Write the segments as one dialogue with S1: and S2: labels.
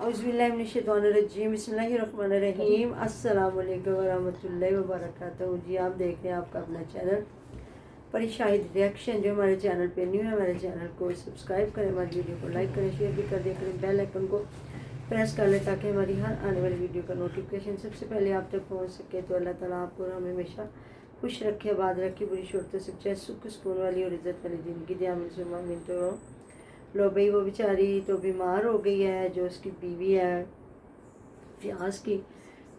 S1: औज़ुबिल्लाहिमिनश्शैतानिर्रजीम बिस्मिल्लाहिर्रहमानिर्रहीम अस्सलाम वालेकुम वरहमतुल्लाहि वबरकातुहू। जी आप देख रहे हैं आपका अपना चैनल परी शाहिद रिएक्शन। जो हमारे चैनल पे न्यू है हमारे चैनल को सब्सक्राइब करें, हमारी वीडियो को लाइक करें, शेयर भी कर दिया करें, बेल आइकन को प्रेस कर लें ताकि हमारी हर आने वाली वीडियो का नोटिफिकेशन सबसे पहले आप तक पहुँच सके। तो अल्लाह ताला आपको हमें हमेशा खुश रखे, आबाद रखे, बुरी शोरतों से बचाए, सुख सुकून वाली और इज़्ज़त वाली ज़िंदगी दे। आमीन। तो लो भाई वो बेचारी तो बीमार हो गई है, जो उसकी बीवी है फ़याज़ की।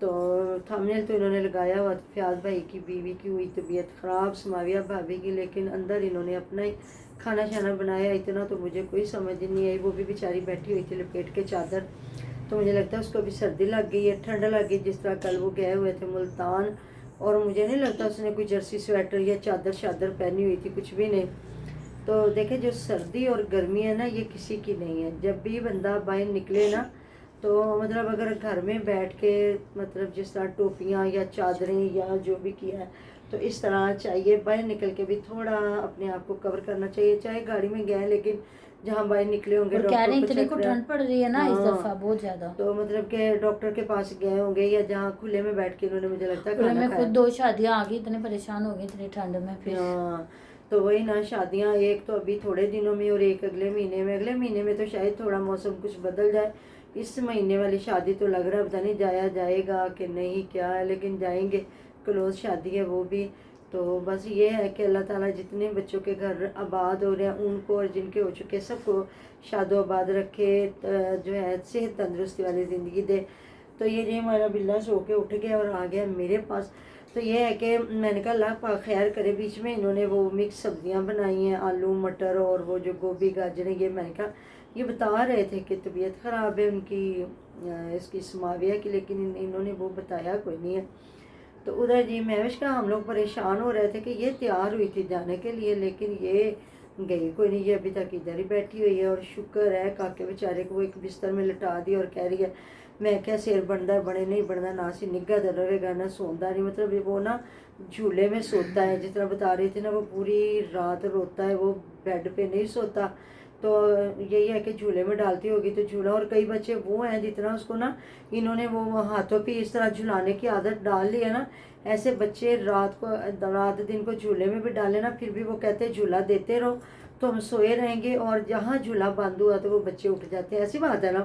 S1: तो थंबनेल तो इन्होंने लगाया हुआ था फ़याज़ भाई की बीवी की हुई तबीयत ख़राब, समाविया भाभी की, लेकिन अंदर इन्होंने अपना ही खाना शाना बनाया। इतना तो मुझे कोई समझ नहीं आई। वो भी बेचारी बैठी हुई थी लपेट के चादर। तो मुझे लगता है उसको भी सर्दी लग गई है, ठंड लग गई। जिस तरह कल वो गए हुए थे मुल्तान, और मुझे नहीं लगता उसने कोई जर्सी स्वेटर या चादर शादर पहनी हुई थी, कुछ भी नहीं। तो देखें जो सर्दी और गर्मी है ना, ये किसी की नहीं है। जब भी बंदा बाहर निकले ना, तो मतलब अगर घर में बैठ के मतलब जिस तरह टोपियाँ या चादरें या जो भी किया है, तो इस तरह चाहिए। बाहर निकल के भी थोड़ा अपने आप को कवर करना चाहिए। चाहे गाड़ी में गए, लेकिन जहाँ बाहर निकले होंगे
S2: इतनी को ठंड पड़ रही है ना इस दफा
S1: हाँ,
S2: बहुत ज्यादा।
S1: तो मतलब के डॉक्टर के पास गए होंगे या जहाँ खुले में बैठ के इन्होंने, मुझे लगता है
S2: खुले
S1: खाना
S2: में
S1: खाया।
S2: खुद 2 शादियां आ गई, इतने परेशान हो गए इतनी ठंड में। फिर
S1: हाँ, तो वही ना, शादियाँ एक तो अभी थोड़े दिनों में और एक अगले महीने में। अगले महीने में तो शायद थोड़ा मौसम कुछ बदल जाए। इस महीने वाली शादी तो लग रहा है पता नहीं जाया जाएगा कि नहीं क्या है, लेकिन जाएंगे। क्लोज शादी है वो भी। तो बस ये है कि अल्लाह ताला जितने बच्चों के घर आबाद हो रहे हैं उनको, और जिनके हो चुके सबको शादो आबाद रखे, जो है सेहत तंदुरुस्ती वाली ज़िंदगी दे। तो ये हमारा बिल्ला सो के उठ गया और आ गया मेरे पास। तो ये है कि मैंने कहा अल्लाह पाक खैर करे। बीच में इन्होंने वो मिक्स सब्जियां बनाई हैं, आलू मटर और वो जो गोभी गाजरें। ये मैंने कहा ये बता रहे थे कि तबीयत ख़राब है उनकी, इसकी समाविया की, लेकिन इन्होंने वो बताया कोई नहीं है। तो उधर जी महविश का हम लोग परेशान हो रहे थे कि ये तैयार हुई थी जाने के लिए, लेकिन ये गई कोई नहीं। ये अभी तक इधर ही बैठी हुई है। और शुक्र है काके बेचारे को वो एक बिस्तर में लिटा दी और कह रही है मैं क्या सिर बनता बने नहीं बनता, ना सी निगाह दर रहेगा ना सोंदा नहीं। मतलब वो ना झूले में सोता है, जिस तरह बता रही थी ना, वो पूरी रात रोता है, वो बेड पे नहीं सोता। तो यही है कि झूले में डालती होगी तो झूला। और कई बच्चे वो हैं जितना उसको ना इन्होंने वो हाथों पे इस तरह झुलाने की आदत डाल ली है ना, ऐसे बच्चे रात दिन को झूले में भी डाले ना, फिर भी वो कहते हैं झूला देते रहो तो हम सोए रहेंगे, और जहाँ झूला बंद हुआ तो वो बच्चे उठ जाते हैं। ऐसी बात है ना।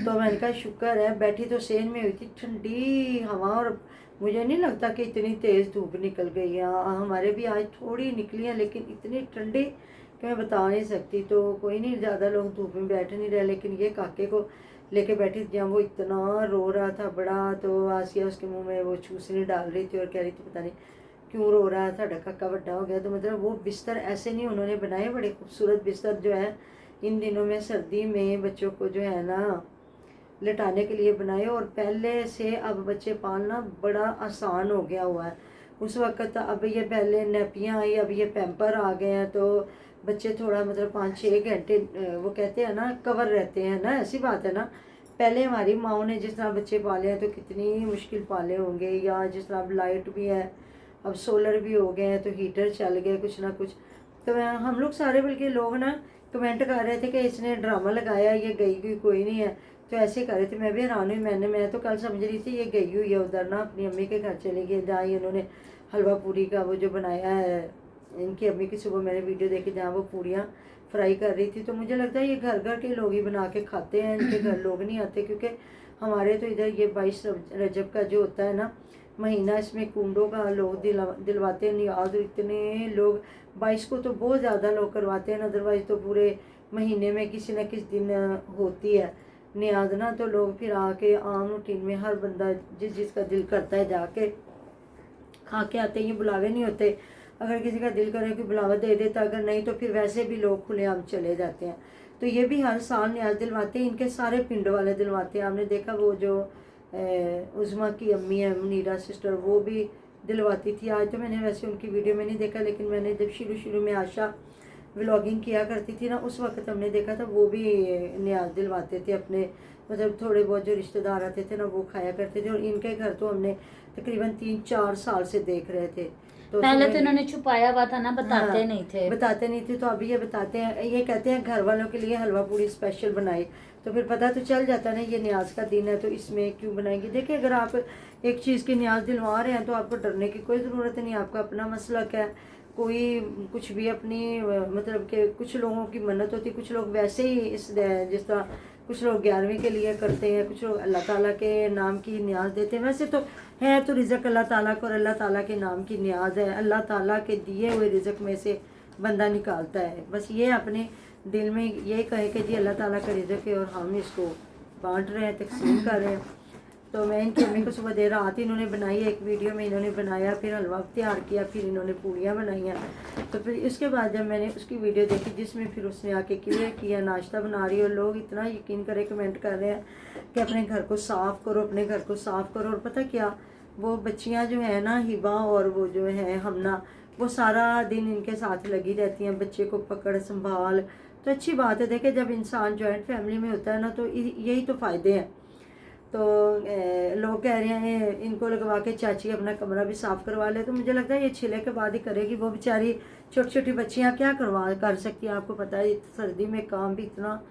S1: तो मैंने कहा शुक्र है। बैठी तो सेन में हुई थी, ठंडी हवा, और मुझे नहीं लगता कि इतनी तेज़ धूप निकल गई है। हमारे भी आज थोड़ी निकली है, लेकिन इतनी ठंडी कि मैं बता नहीं सकती। तो कोई नहीं, ज़्यादा लोग धूप में बैठ नहीं रहे, लेकिन ये काके को लेके बैठी थी जहाँ वो इतना रो रहा था बड़ा। तो आसिया उसके मुंह में वो चूसनी डाल रही थी और कह रही थी पता नहीं क्यों रो रहा था, काका बड्डा हो गया। तो मतलब वो बिस्तर ऐसे नहीं उन्होंने बनाए, बड़े खूबसूरत बिस्तर जो है इन दिनों में सर्दी में बच्चों को जो है ना लेटाने के लिए बनाए। और पहले से अब बच्चे पालना बड़ा आसान हो गया हुआ है। उस वक़्त अब ये पहले नैपियाँ आई, अब ये पैम्पर आ गए हैं, तो बच्चे थोड़ा मतलब 5-6 घंटे वो कहते हैं ना कवर रहते हैं ना। ऐसी बात है ना। पहले हमारी माओ ने जिस तरह बच्चे पाले हैं तो कितनी मुश्किल पाले होंगे। या जिस तरह अब लाइट भी है, अब सोलर भी हो गए हैं, तो हीटर चल गए कुछ ना कुछ। तो हम लोग सारे बल्कि लोग ना कमेंट कर रहे थे कि इसने ड्रामा लगाया, ये गई कोई नहीं है। तो ऐसे कर रहे थे, मैं भी हैरान हुई। मैं तो कल समझ रही थी ये गई हुई है उधर ना, अपनी अम्मी के घर चली गई, जहाँ इन्होंने हलवा पूरी का वो जो बनाया है इनकी अम्मी की। सुबह मैंने वीडियो देखी जहाँ वो पूरियाँ फ्राई कर रही थी। तो मुझे लगता है ये घर घर के लोग ही बना के खाते हैं, इनके घर लोग नहीं आते। क्योंकि हमारे तो इधर ये 22 रजब का जो होता है ना महीना, इसमें कुंडों का लोग दिलवाते हैं नियाज। इतने लोग 22 को तो बहुत ज़्यादा लोग करवाते हैं, अदरवाइज़ तो पूरे महीने में किसी न किसी दिन होती है नियाज ना। तो लोग फिर आके आम रूटीन में हर बंदा जिसका दिल करता है जाके खा के आते हैं। ये बुलावे नहीं होते। अगर किसी का दिल करे कि बुलावा दे देता, अगर नहीं तो फिर वैसे भी लोग खुलेआम चले जाते हैं। तो ये भी हर साल न्याज दिलवाते हैं, इनके सारे पिंडों वाले दिलवाते हैं। आपने देखा वो जो उज़मा की अम्मी है मुनीरा सिस्टर, वो भी दिलवाती थी। आज तो मैंने वैसे उनकी वीडियो में नहीं देखा, लेकिन मैंने जब शुरू में आशा व्लॉगिंग किया करती थी ना, उस वक्त हमने देखा था वो भी न्याज दिलवाते थे अपने। मतलब थोड़े बहुत जो रिश्तेदार आते थे ना वो खाया करते थे। और इनके घर तो हमने तकरीबन 3-4 साल से देख रहे थे। तो
S2: पहले तो इन्होंने छुपाया हुआ था ना, बताते
S1: हाँ,
S2: नहीं थे।
S1: बताते नहीं थे। तो अभी ये बताते हैं, ये कहते हैं घर वालों के लिए हलवा पूरी स्पेशल बनाई। तो फिर पता तो चल जाता है ना ये न्याज का दिन है तो इसमें क्यों बनाएंगे। देखिए अगर आप एक चीज़ की न्याज दिलवा रहे हैं तो आपको डरने की कोई ज़रूरत नहीं, आपका अपना मसलक है। कोई कुछ भी अपनी मतलब कि कुछ लोगों की मन्नत होती है, कुछ लोग वैसे ही जिस तरह कुछ लोग 11वीं के लिए करते हैं, कुछ लोग अल्लाह ताला के नाम की न्याज देते हैं। वैसे तो है तो रिज़्क अल्लाह ताला को, और अल्लाह ताला के नाम की न्याज है। अल्लाह ताला के दिए हुए रिज़्क में से बंदा निकालता है। बस ये अपने दिल में ये कहे कि जी अल्लाह ताला का रिज़्क है और हम इसको बांट रहे हैं, तकसीम कर रहे हैं। तो मैं इनकी अम्मी को सुबह देर रात इन्होंने बनाई, एक वीडियो में इन्होंने बनाया, फिर हलवा तैयार किया, फिर इन्होंने पूड़ियाँ बनाई। तो फिर इसके बाद जब मैंने उसकी वीडियो देखी जिसमें फिर उसने आके क्लियर किया नाश्ता बना रही है, और लोग इतना यकीन करे कमेंट कर रहे हैं कि अपने घर को साफ़ करो, अपने घर को साफ़ करो। और पता क्या, वो बच्चियाँ जो है ना हिबा और वो जो है हमना, वो सारा दिन इनके साथ लगी रहती हैं, बच्चे को पकड़ संभाल। तो अच्छी बात है। देखे जब इंसान जॉइंट फैमिली में होता है ना तो यही तो फ़ायदे हैं। तो लोग कह रहे हैं इनको लगवा के चाची अपना कमरा भी साफ़ करवा ले, तो मुझे लगता है ये छिले के बाद ही करेगी। वो बेचारी छोटी छोटी बच्चियाँ क्या कर सकती हैं। आपको पता है सर्दी में काम भी इतना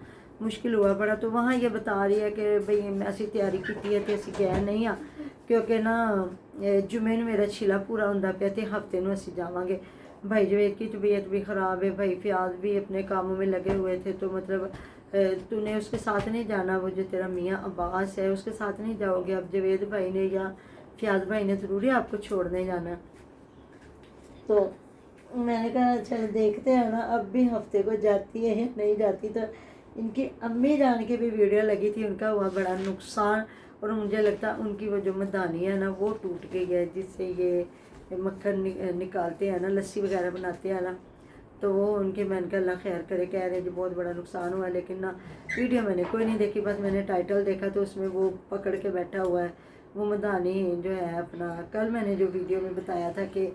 S1: मुश्किल हुआ पड़ा। तो वहाँ ये बता रही है कि भाई ऐसी तैयारी की है तो असी गए नहीं आ, क्योंकि ना जुमे ਨੂੰ मेरा छिला पूरा होंदा पिया ते हफ्ते ਨੂੰ असी जावांगे। भाई जवेद की तबीयत भी ख़राब है, भाई फ़याज़ भी अपने कामों में लगे हुए थे। तो मतलब तूने उसके साथ नहीं जाना, वो जो तेरा मियाँ अब्बास है उसके साथ नहीं जाओगे। अब जवेद भाई ने या फ़याज़ भाई ने ज़रूरी आपको छोड़ने जाना। तो मैंने कहा अच्छा देखते हैं ना अब भी हफ्ते को जाती है या नहीं जाती। तो इनकी अम्मी जान की भी वीडियो लगी थी, उनका हुआ बड़ा नुकसान। और मुझे लगता है उनकी वो जो मदानी है ना वो टूट गई है, जिससे ये मक्खन निकालते हैं ना, लस्सी वगैरह बनाते हैं ना। तो वो उनके मैंने कहा अल्लाह खैर करे, कह रहे जी बहुत बड़ा नुकसान हुआ। लेकिन ना वीडियो मैंने कोई नहीं देखी, बस मैंने टाइटल देखा तो उसमें वो पकड़ के बैठा हुआ है वो मदानी जो है अपना। कल मैंने जो वीडियो में बताया था कि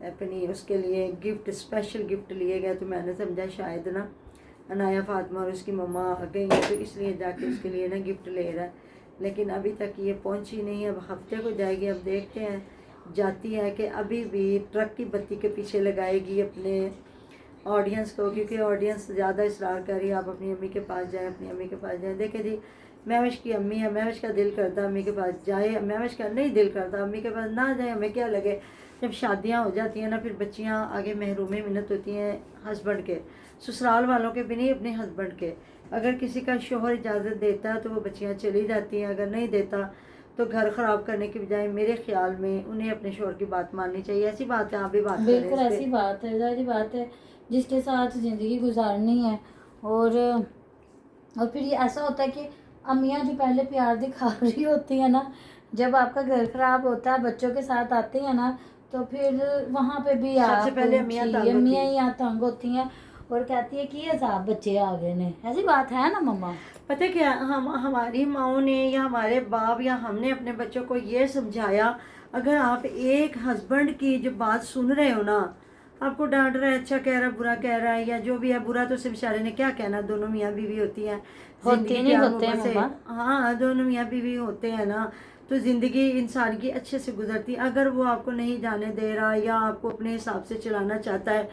S1: अपनी उसके लिए गिफ्ट स्पेशल गिफ्ट लिए गए, तो मैंने समझा शायद ना अनाया फातिमा और उसकी मम्मा आ गई हैं तो इसलिए जाके उसके लिए ना गिफ्ट ले रहा है। लेकिन अभी तक ये पहुंची नहीं है, अब हफ्ते को जाएगी। अब देखते हैं जाती है कि अभी भी ट्रक की बत्ती के पीछे लगाएगी अपने ऑडियंस को, क्योंकि ऑडियंस ज़्यादा इसरार कर रही है आप अपनी अम्मी के पास जाएं, अपनी अम्मी के पास जाएं। देखे जी महविश की अम्मी है, महविश का दिल करता अम्मी के पास जाए, महविश का नहीं दिल करता अम्मी के पास ना जाए। हमें क्या लगे, जब शादियां हो जाती हैं ना फिर बच्चियां आगे महरूम मिन्नत होती हैं हस्बैंड के, ससुराल वालों के भी नहीं, अपने हस्बैंड के। अगर किसी का शोहर इजाज़त देता है तो वो बच्चियां चली जाती हैं, अगर नहीं देता तो घर ख़राब करने की बजाय मेरे ख्याल में उन्हें अपने शोहर की बात माननी चाहिए। ऐसी बात है, आप भी बात करें।
S2: बिल्कुल ऐसी बात है, जाहिर बात है जिसके साथ ज़िंदगी गुजारनी है। और फिर ये ऐसा होता है कि अम्मियाँ जो पहले प्यार दिखा रही होती है ना, जब आपका घर ख़राब होता है बच्चों के साथ आते हैं ना, तो फिर वहाँ पे भी
S1: सबसे पहले अम्मियाँ
S2: यहाँ तंग होती हैं और कहती है कि ये साहब बच्चे आ गए ने। ऐसी बात है ना मम्मा।
S1: पता है क्या, हमारी माओ ने या हमारे बाप या हमने अपने बच्चों को ये समझाया, अगर आप एक हस्बैंड की जो बात सुन रहे हो ना, आपको डांट रहा है, अच्छा कह रहा है, बुरा कह रहा है, या जो भी है, बुरा तो उसे बेचारे ने क्या कहना, दोनों मियाँ बीवी होती हैं, हाँ दोनों मियाँ बीवी होते हैं ना, तो ज़िंदगी इंसान की अच्छे से गुजरती। अगर वो आपको नहीं जाने दे रहा या आपको अपने हिसाब से चलाना चाहता है,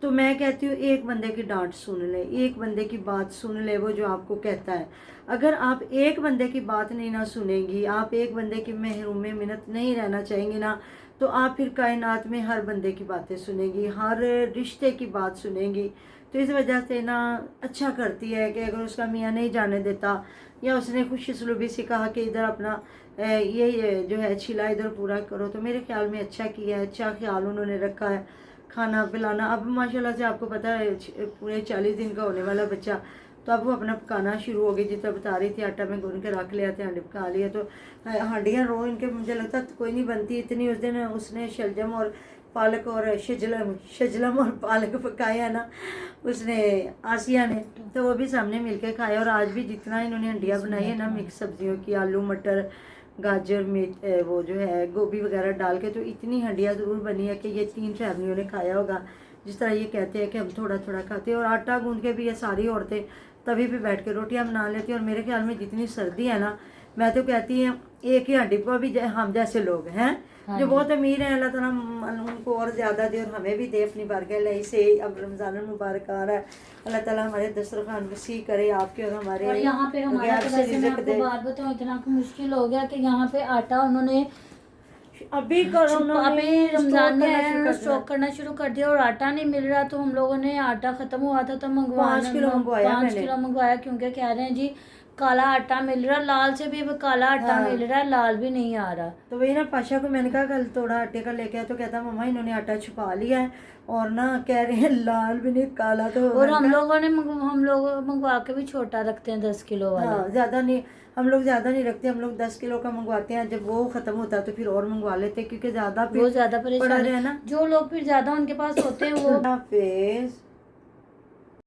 S1: तो मैं कहती हूँ एक बंदे की डांट सुन ले, एक बंदे की बात सुन ले, वो जो आपको कहता है। अगर आप एक बंदे की बात नहीं ना सुनेंगी, आप एक बंदे की महरूम मिन्नत नहीं रहना चाहेंगी ना, तो आप फिर कायनात में हर बंदे की बातें सुनेंगी, हर रिश्ते की बात सुनेंगी। तो इस वजह से ना अच्छा करती है कि अगर उसका मियाँ नहीं जाने देता या उसने खुशी सलूबी से कहा कि इधर अपना ये जो है छिला इधर पूरा करो, तो मेरे ख्याल में अच्छा किया है, अच्छा ख्याल उन्होंने रखा है, खाना पिलाना। अब माशाल्लाह से आपको पता है पूरे 40 दिन का होने वाला बच्चा, तो अब वो अपना पकाना शुरू हो गई। जितना बता रही थी आटा में गूंद के रख लिया था, हांडी पका लिया। तो हांडियाँ रो इनके मुझे लगता कोई नहीं बनती इतनी। उस दिन उसने शलजम और पालक और शजलम और पालक पकाया ना उसने, आसिया ने, तो वो भी सामने मिलके खाया। और आज भी जितना इन्होंने हंडियाँ बनाई है ना मिक्स सब्जियों की, आलू मटर गाजर में वो जो है गोभी वगैरह डाल के, तो इतनी हंडियाँ ज़रूर बनी है कि ये 3 फैमिलियों ने खाया होगा। जिस तरह ये कहते हैं कि हम थोड़ा थोड़ा खाते हैं। और आटा गूंद के भी ये सारी औरतें तभी पे बैठ के रोटियां बना लेती हैं। और मेरे ख्याल में जितनी सर्दी है ना, मैं तो कहती हूँ एक ही हड्डी पर भी हम जैसे लोग हैं
S2: हाँ
S1: जो
S2: जी।
S1: बहुत अमीर हैं, अल्लाह ताला उनको और ज़्यादा दे और हमें भी दे अपनी बरकत से। अब रमज़ान मुबारक आ रहा है, अल्लाह ताला हमारे दस्तरखान वसी करे आपके और हमारे।
S2: और यहाँ पे हमारा
S1: गैर
S2: तो
S1: से
S2: वैसे मैं
S1: रिज़्क
S2: आपको
S1: दे।
S2: बात बताऊँ इतना मुश्किल हो गया कि यहाँ पे आटा उन्होंने
S1: अभी कोरोना
S2: अभी
S1: में
S2: रमजान में आया
S1: शुरू
S2: उन्होंने
S1: कर
S2: स्टॉक करना शुरू कर दिया और आटा नहीं मिल रहा, तो हम लोगों ने आटा खत्म हुआ था तो मंगवाना
S1: 5 किलो मंगवाया
S2: 5
S1: मैंने।
S2: किलो मंगवाया, क्योंकि कह रहे हैं जी काला आटा मिल रहा, लाल से भी अब काला आटा
S1: हाँ।
S2: मिल रहा है, लाल भी नहीं आ रहा।
S1: तो वही ना पाशा को मैंने कहा कल थोड़ा आटे का लेके आया, तो कहता मम्मा इन्होंने आटा छुपा लिया है और ना कह रहे हैं लाल भी नहीं काला। तो
S2: और हम लोग मंगवा के भी छोटा रखते हैं 10 किलो वाला।
S1: हाँ ज़्यादा नहीं, हम लोग ज़्यादा नहीं रखते, हम लोग 10 किलो का मंगवाते हैं, जब वो ख़त्म होता है तो फिर और मंगवा लेते हैं क्योंकि ज़्यादा
S2: वो ज्यादा
S1: पड़ा
S2: परेशान
S1: रहे ना।
S2: जो लोग फिर ज्यादा उनके पास होते हैं वो
S1: हाफिज़।